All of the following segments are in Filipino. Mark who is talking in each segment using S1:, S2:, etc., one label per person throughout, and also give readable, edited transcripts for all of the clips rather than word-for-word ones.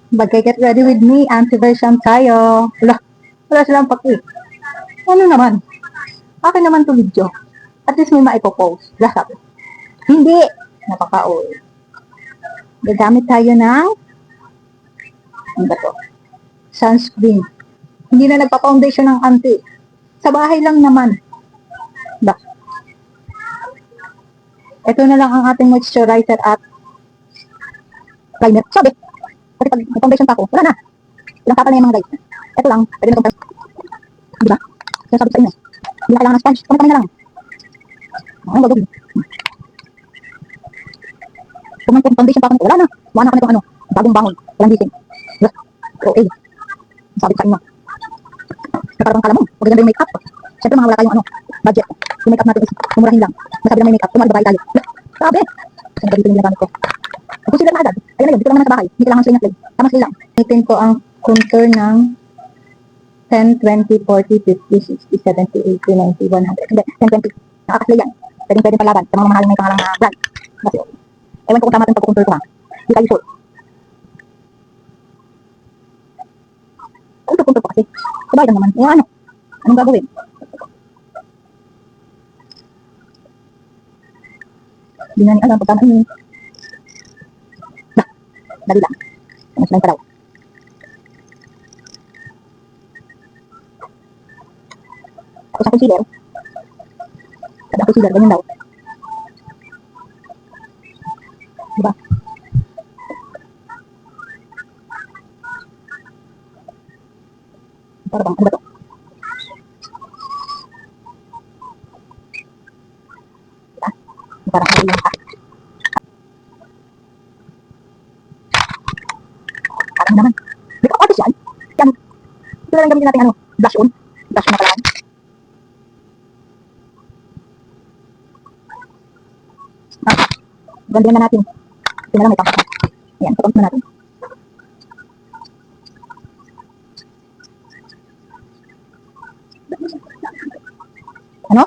S1: Mag-get ready with me, anti-version tayo. Wala silang paki. Ano naman? Akin naman to video. At least may maipopost. Wala sabi. Hindi. Napaka-old. Gagamit tayo ng, ano ba to? Sunscreen. Hindi na nagpa-foundation ng anti. Sa bahay lang naman. Ba? Ito na lang ang ating moisturizer at primer. Sabi, kasi pag foundation pa ako, wala na. Ilang kapal na yung mga guys. Ito lang, pwede na itong diba? Sinasabi sa inyo. Hindi na kailangan ng sponge. Kamay na lang. Ang gagawin. Kung may foundation pa ako, wala na. Wala na ako nitong ano, bagong bangon. Walang gising. Yes. Okay. Sabi ko sa inyo. Nagkaroon kala mo, maganda yung makeup. Siyempre mga wala tayong ano, budget. Yung makeup natin is kumurahin lang. Masabi lang may makeup, tumal babae tayo. Sabi. Kasi nagagawin yung ginagamit ko. Concealer na agad. Ayun na yun, dito lang naman sa bahay. Hindi kailangan sling at play. Tama sling lang. Gamitin ko ang contour ng 10, 20, 40, 50, 60, 70, 80, 90, 100. Hindi, 10, 20. Nakakasli yan. Pwede palaban sa mga mamahaling may pangalang brand. Kasi, ewan ko kung tama itong pag-contour ko ha. Hindi tayo sure. Ano ito contour ko kasi? Sabay lang naman. Ano? Anong gagawin? Hindi na ni alam pagkama yun. Dali lang. Mas lang pa daw. Tapos sa concealer. Kada concealer, ganyan daw. Diba? Para bang, ano ba to? Diba? Parang ano yung parang naman. Di ba artist yan? Yan. Ito na lang gamitin natin ano, blush on. Blush on na pala. Gandihan na natin. Ito na lang may pangkat. Ayan, patong na natin. Ano?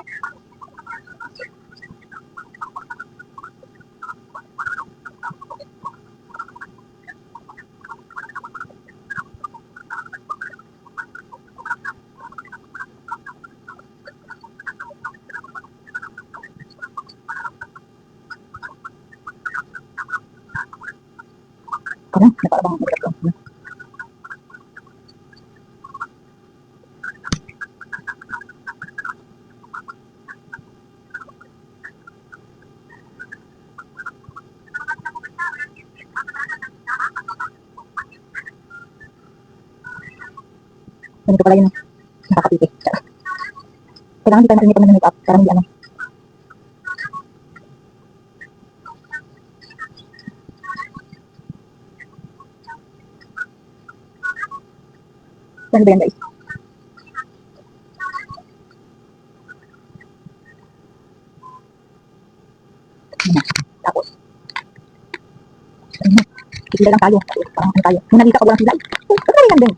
S1: Parang, naparabang ang ko. Ganito pala yung nakakapiti. Kailangan hindi tayo marinit ng makeup. Parang hindi ano. Ano ba yan guys? Tapos. Sila lang tayo. Parang ano tayo. Nung nakita ko walang sila. Ba't na lang din?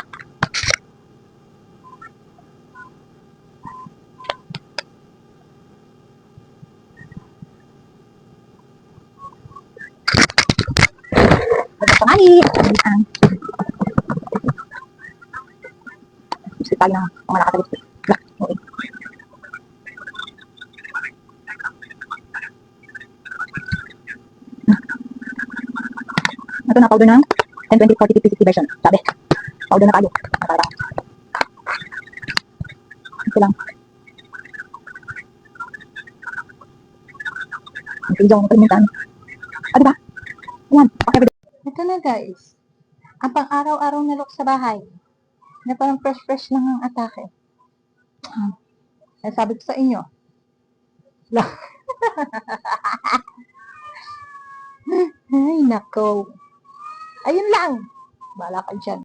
S1: Pangani! Ang lipstick tayo ng mga nakaka-lipstick. Okay. Ito na powder ng 10, 20, 40, 50, 60 version. Sabi. Powder na tayo. Parang. Ito lang. Ang pijaw ng kalimutan. Ah, diba? Ayan. Ito na guys. Ang pang-araw-araw na look sa bahay. Na parang fresh-fresh lang ang atake. Sabi ko sa inyo. Ay, nako. Ayun lang. Bala ka dyan.